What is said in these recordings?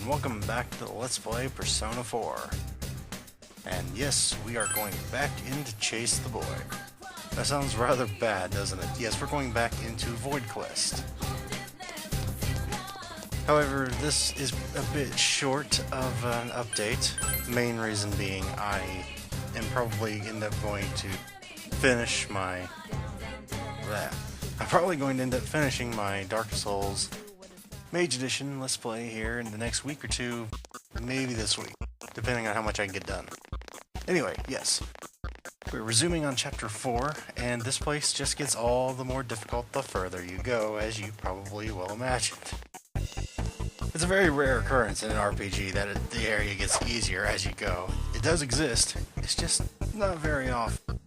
and welcome back to the Let's Play Persona 4. And yes, we are going back in to chase the boy. That sounds rather bad, doesn't it? Yes, we're going back into Void Quest. However, this is a bit short of an update. Main reason being I am probably end up going to finish my... I'm probably going to end up finishing my Dark Souls Mage Edition Let's Play here in the next week or two, maybe this week, depending on how much I can get done. Anyway, yes. We're resuming on Chapter 4, and this place just gets all the more difficult the further you go, as you probably will imagine. It's a very rare occurrence in an RPG that the area gets easier as you go. It does exist, it's just not very often.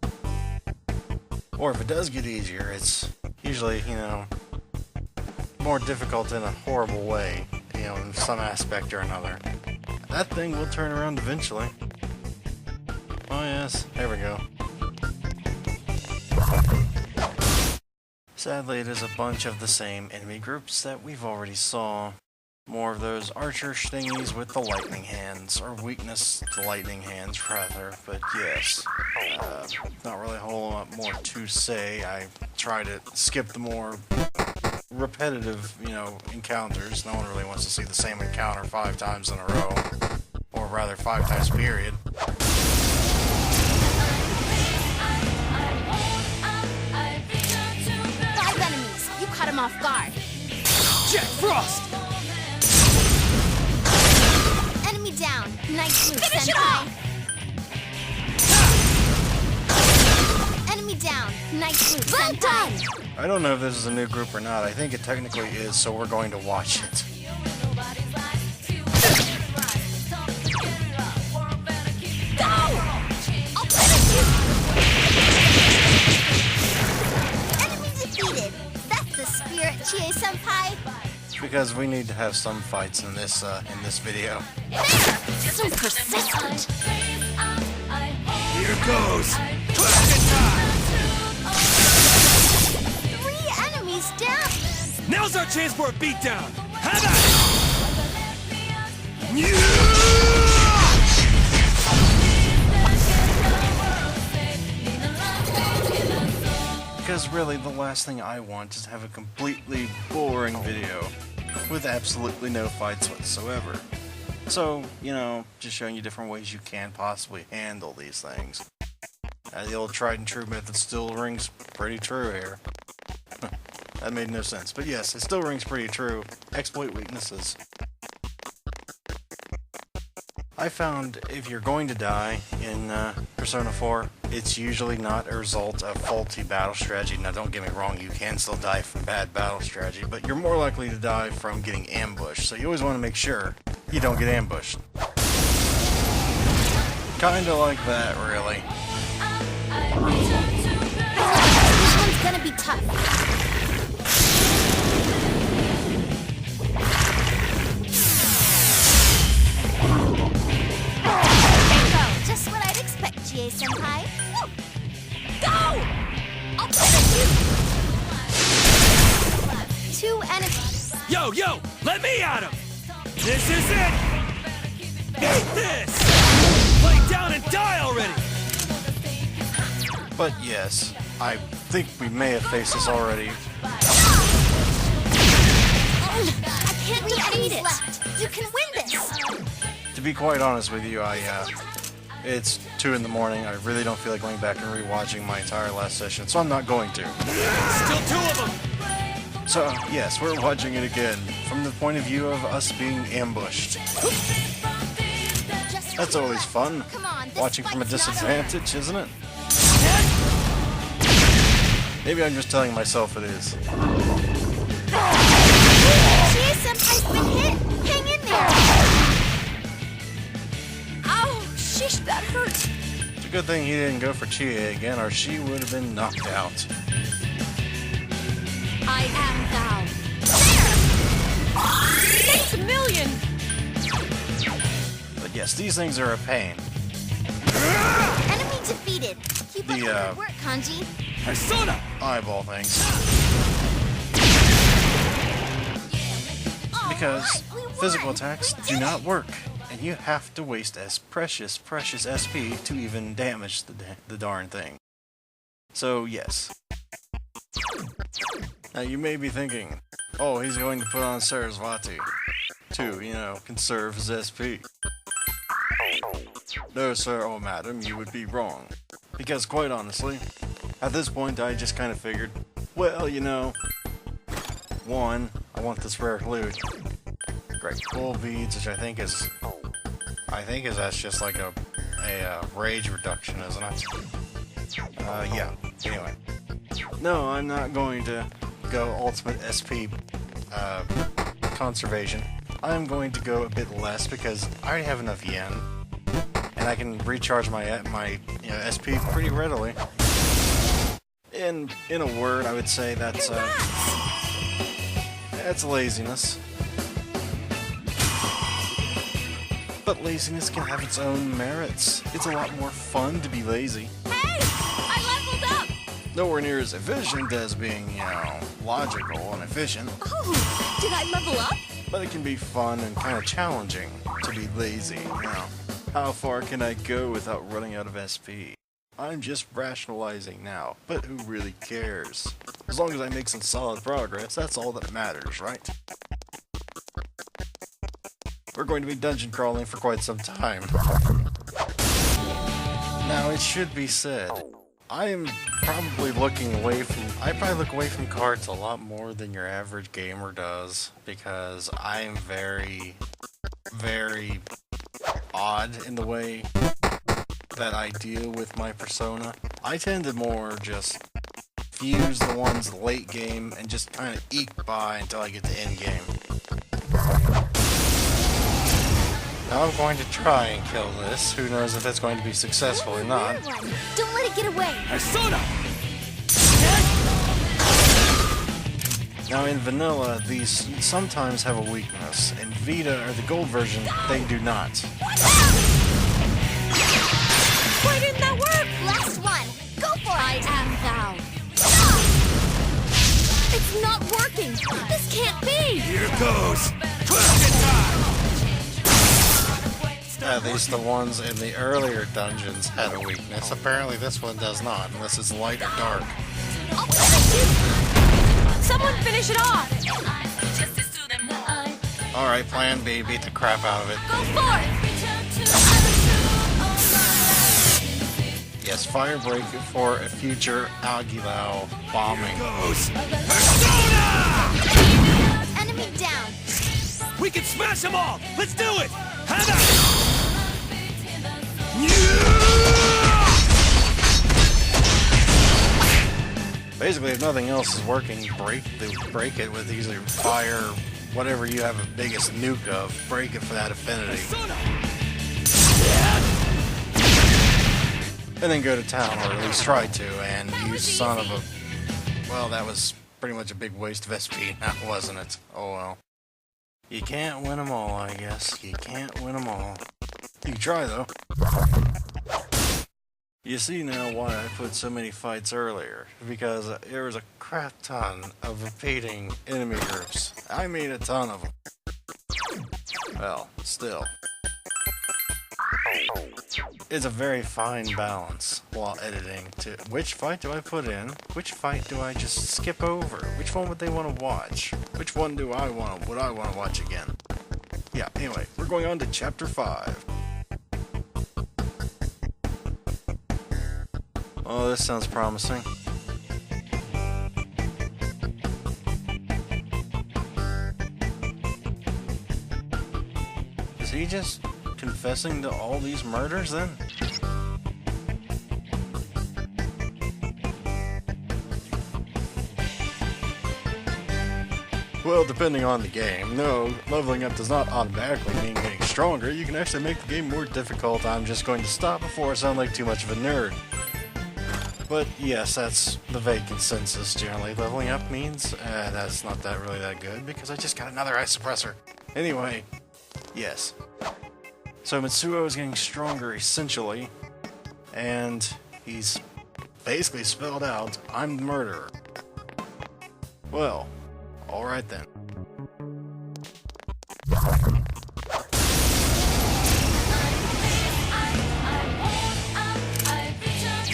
Or if it does get easier, it's usually, more difficult in a horrible way, in some aspect or another. That thing will turn around eventually. Oh yes, there we go. Sadly, it is a bunch of the same enemy groups that we've already saw. More of those archer thingies with the lightning hands, or weakness to lightning hands, rather, but yes. Not really a whole lot more to say. I try to skip the more repetitive, encounters. No one really wants to see the same encounter 5 times in a row. Or rather, 5 times period. 5 enemies! You caught him off guard! Jet Frost! Enemy down! Nice move, Finish it Senpai! Enemy down! Nice move, Well Senpai! done! I don't know if this is a new group or not. I think it technically is, so we're going to watch it. Go! I'll finish you! Enemy defeated! That's the spirit, Chie-senpai! Because we need to have some fights in this video. There! So persistent! Here goes! Classic time! 3 enemies down! Now's our chance for a beatdown! Have at it! Because really, the last thing I want is to have a completely boring video with absolutely no fights whatsoever. So, just showing you different ways you can possibly handle these things. The old tried and true method still rings pretty true here. That made no sense. But yes, it still rings pretty true. Exploit weaknesses. I found if you're going to die in Persona 4, it's usually not a result of faulty battle strategy. Now don't get me wrong, you can still die from bad battle strategy, but you're more likely to die from getting ambushed, so you always want to make sure you don't get ambushed. Kinda like that, really. This one's gonna be tough. Just what I'd expect, Chie-senpai. Go! I'll finish you! 2 enemies. Yo! Let me at him! This is it! Eat this! Lay down and die already! But yes, I think we may have faced this already. I can't defeat it. Left. You can win this. To be quite honest with you, it's 2 in the morning. I really don't feel like going back and rewatching my entire last session, so I'm not going to. Still 2 of them! So, yes, we're watching it again, from the point of view of us being ambushed. That's always fun, Come on, watching from a fight's not disadvantage, isn't it? Maybe I'm just telling myself it is. Chie-senpai's been hit. Hang in there. Ow, shish, that hurt. It's a good thing he didn't go for Chie again, or she would have been knocked out. I am thou. There! Thanks a million! But yes, these things are a pain. Enemy defeated. Keep up the good work, Kanji. Persona! Eyeball things. All Because right, we physical attacks do not work, and you have to waste as precious SP to even damage the darn thing. So yes. Now you may be thinking, oh, he's going to put on Sarasvati to, you know, conserve his SP. No sir, oh madam, you would be wrong. Because quite honestly, at this point I just kind of figured, well, you know, one, I want this rare loot. Great cool beads, which I think is that's just like a rage reduction, isn't it? Yeah, anyway. No, I'm not going to go ultimate SP conservation. I'm going to go a bit less because I already have enough yen. And I can recharge my SP pretty readily. In a word, I would say that's laziness. But laziness can have its own merits. It's a lot more fun to be lazy. Hey! I leveled up! Nowhere near as efficient as being, you know, logical and efficient. Oh, did I level up? But it can be fun and kind of challenging to be lazy, you know. How far can I go without running out of SP? I'm just rationalizing now, but who really cares? As long as I make some solid progress, that's all that matters, right? We're going to be dungeon crawling for quite some time. Now, it should be said, I probably look away from cards a lot more than your average gamer does, because I'm very, very odd in the way that I deal with my persona. I tend to more just fuse the ones late game and just kind of eke by until I get to end game. Now I'm going to try and kill this. Who knows if it's going to be successful or not. Don't let it get away. Persona! Now in vanilla, these sometimes have a weakness. In Vita, or the gold version, they do not. Why didn't that work? Last one. Go for it. I am thou. It's not working. This can't be. Here goes! Twisted time! At least the ones in the earlier dungeons had a weakness. Apparently this one does not, unless it's light or dark. I'll finish you. Someone finish it off. Alright, plan B, beat the crap out of it. Go for it. Yes, fire break for a future Aguilau bombing. Goes! Persona! Enemy down. We can smash them all! Let's do it! Have at it! Basically, if nothing else is working, break it with either fire, whatever you have the biggest nuke of, break it for that affinity. And then go to town, or at least try to, and you son of a... Well, that was pretty much a big waste of SP now, wasn't it? Oh well. You can't win them all, I guess. You can't win them all. You can try, though. You see now why I put so many fights earlier. Because there was a crap ton of repeating enemy groups. I mean a ton of them. Well, still. It's a very fine balance while editing to which fight do I put in, which fight do I just skip over, which one would they want to watch, which one would I want to watch again. Yeah, anyway, we're going on to chapter 5. Oh, this sounds promising. Is he just confessing to all these murders then? Well, depending on the game. No, leveling up does not automatically mean getting stronger. You can actually make the game more difficult. I'm just going to stop before I sound like too much of a nerd. But yes, that's the vague consensus generally. Leveling up means that's not really that good because I just got another ice suppressor. Anyway, yes. So Mitsuo is getting stronger essentially, and he's basically spelled out, I'm the murderer. Well, alright then.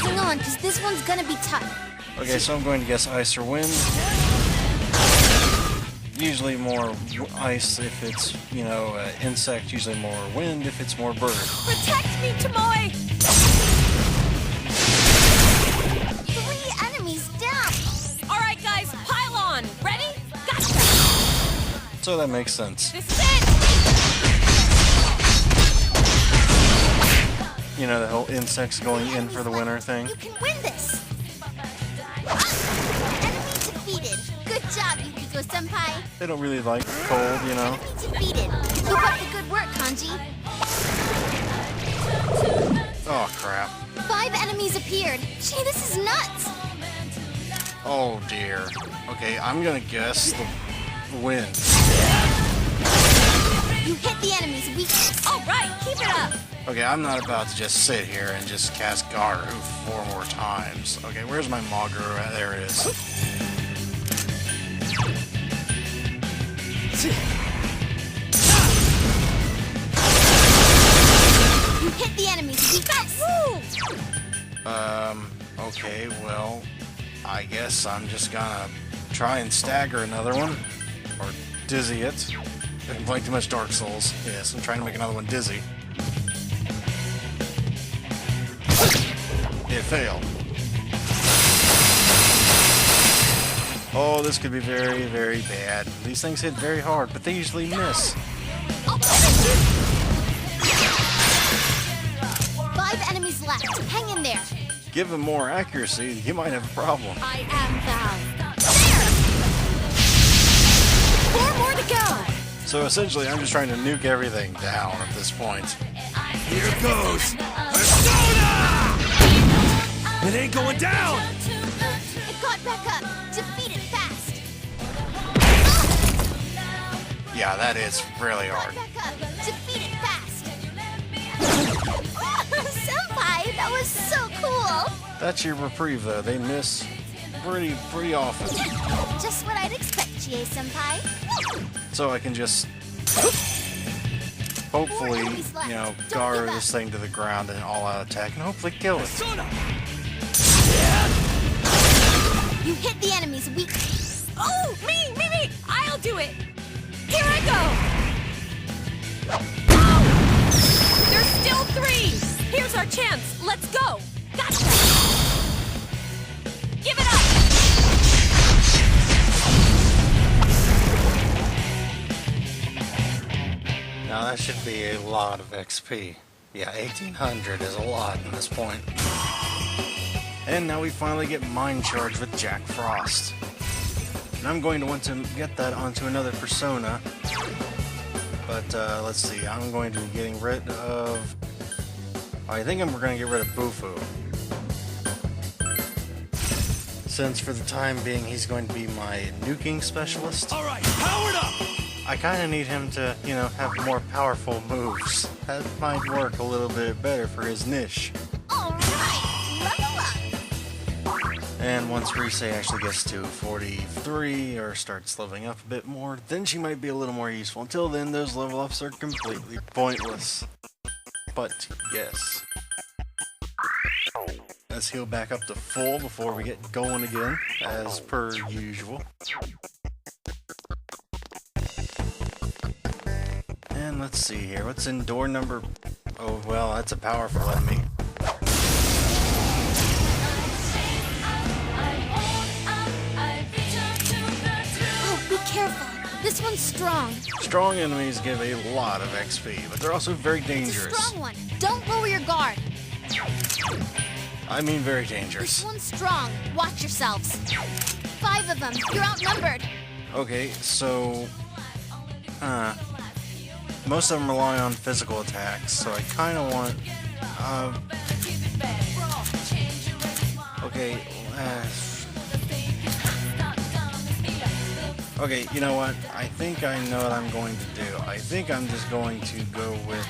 Hang on, because this one's gonna be tough. Okay, so I'm going to guess ice or wind. Usually more ice if it's, you know, insect. Usually more wind if it's more bird. Protect me, Tomoe! 3 enemies down! Alright, guys, pile on! Ready? Gotcha! So that makes sense. This is it! You know, the whole insects going in for the winner thing. You can win this! Enemy defeated! Good job, Yukiko-senpai! They don't really like cold, you know. Enemy defeated! Keep up the good work, Kanji! Oh, crap. 5 enemies appeared! Gee, this is nuts! Oh, dear. Okay, I'm gonna guess the wind. You hit the enemy's weakness! Alright, keep it up! Okay, I'm not about to just sit here and just cast Garu 4 more times. Okay, where's my Maguru? There it is. You hit the enemy's weakness! Okay, well, I guess I'm just gonna try and stagger another one. Or dizzy it. Didn't play too much Dark Souls. Yes, I'm trying to make another one dizzy. It failed. Oh, this could be very, very bad. These things hit very hard, but they usually miss. 5 enemies left. Hang in there. Give them more accuracy, you might have a problem. I am thou. There! 4 more to go. So essentially, I'm just trying to nuke everything down at this point. Here goes! Persona! It ain't going down! It got back up. Defeat it fast. Yeah, that is really hard. Back up. Defeat it fast. Senpai, that was so cool. That's your reprieve, though. They miss pretty often. Just what I'd expect, Chie-senpai. So I can just hopefully, you know, guard this thing to the ground and all-out attack and hopefully kill it. Persona! You hit the enemy's weak. Oh, me! I'll do it. Here I go. Oh! There's still 3. Here's our chance. Let's go. Gotcha. Give it up. Now that should be a lot of XP. Yeah, 1800 is a lot at this point. And now we finally get Mind Charge with Jack Frost. And I'm going to want to get that onto another persona. But let's see, I'm going to be getting rid of... I think we're going to get rid of Bufu. Since for the time being he's going to be my nuking specialist. Alright, powered up! I kind of need him to, you know, have more powerful moves. That might work a little bit better for his niche. Alright, level up. And once Rise actually gets to 43 or starts leveling up a bit more, then she might be a little more useful. Until then, those level ups are completely pointless. But yes. Let's heal back up to full before we get going again, as per usual. And let's see here, what's in door number... Oh, well, that's a powerful enemy. Oh, be careful. This one's strong. Strong enemies give a lot of XP, but they're also very It's a dangerous. strong one. Don't lower your guard. I mean very This dangerous. one's strong. Watch yourselves. 5 of them. You're outnumbered. Okay, so... most of them rely on physical attacks, so I kind of want... okay, okay, you know what? I think I know what I'm going to do. I think I'm just going to go with...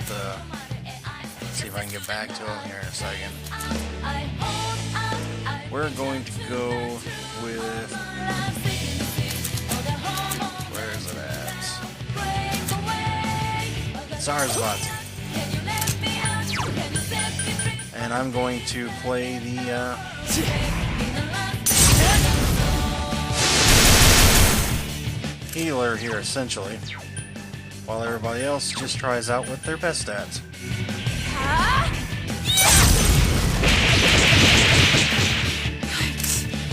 let's see if I can get back to him here in a second. We're going to go with... Where is it at? Sarasvati. And I'm going to play the healer here, essentially, while everybody else just tries out with their best stats.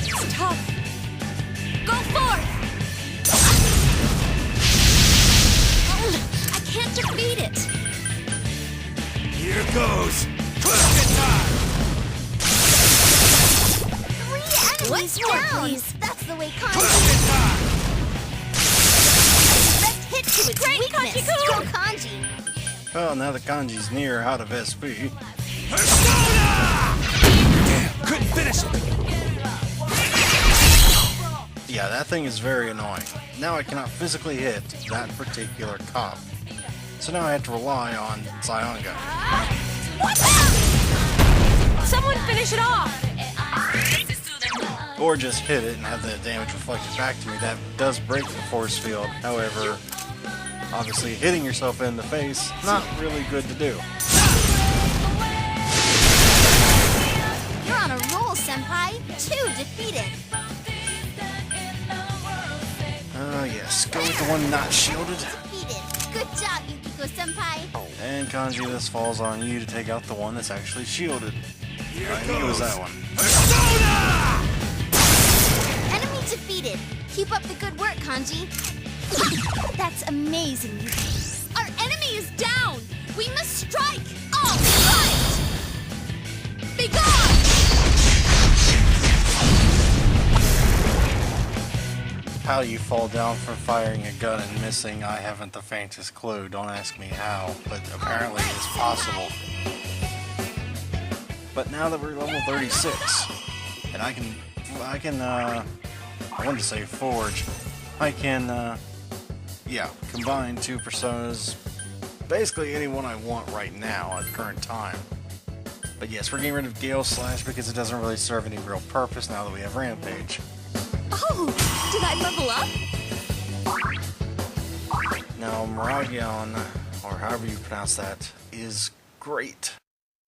It's tough. Go forth! I can't defeat it. Here goes. Twisted time. 3 enemies down. That's the way Kanji. Twisted time. Let's hit to its weakness. Go Kanji. Well, now that Kanji's near out of SP, Persona! Damn, couldn't finish it. yeah, that thing is very annoying. Now I cannot physically hit that particular cop. So now I have to rely on Sayanga. Someone finish it off. Or just hit it and have the damage reflected back to me. That does break the force field. However, obviously hitting yourself in the face, not really good to do. You're on a roll, Senpai. 2 defeated. Yes, go with the one not shielded. Defeated. Good job, Yukiko-senpai. And Kanji, this falls on you to take out the one that's actually shielded. Here I think it was that one. Persona! Enemy defeated. Keep up the good work, Kanji. That's amazing, Yuki. Our enemy is down. We must strike. All right. Be gone. How you fall down from firing a gun and missing, I haven't the faintest clue. Don't ask me how, but apparently it's possible. But now that we're level 36, and I wanted to say forge, I can, combine 2 personas, basically anyone I want right now at current time. But yes, we're getting rid of Gale Slash because it doesn't really serve any real purpose now that we have Rampage. Oh, did I level up? Now, Miragion, or however you pronounce that, is great.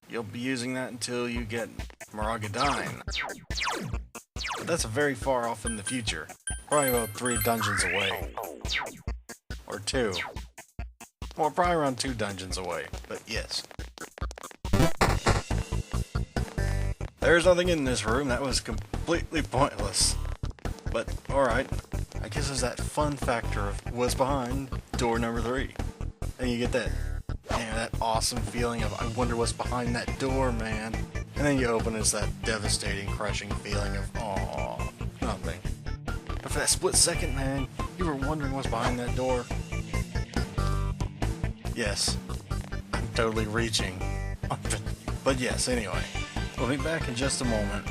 You'll be using that until you get Miragadine. But that's very far off in the future. Probably about 3 dungeons away. Or 2. Well, probably around 2 dungeons away, but yes. There's nothing in this room. That was completely pointless. But, alright. I guess there's that fun factor of what's behind door number 3. And you get that, that awesome feeling of, I wonder what's behind that door, man. And then you open, it's that devastating, crushing feeling of, aw, nothing. But for that split second, man, you were wondering what's behind that door. Yes, I'm totally reaching. But yes, anyway, we'll be back in just a moment.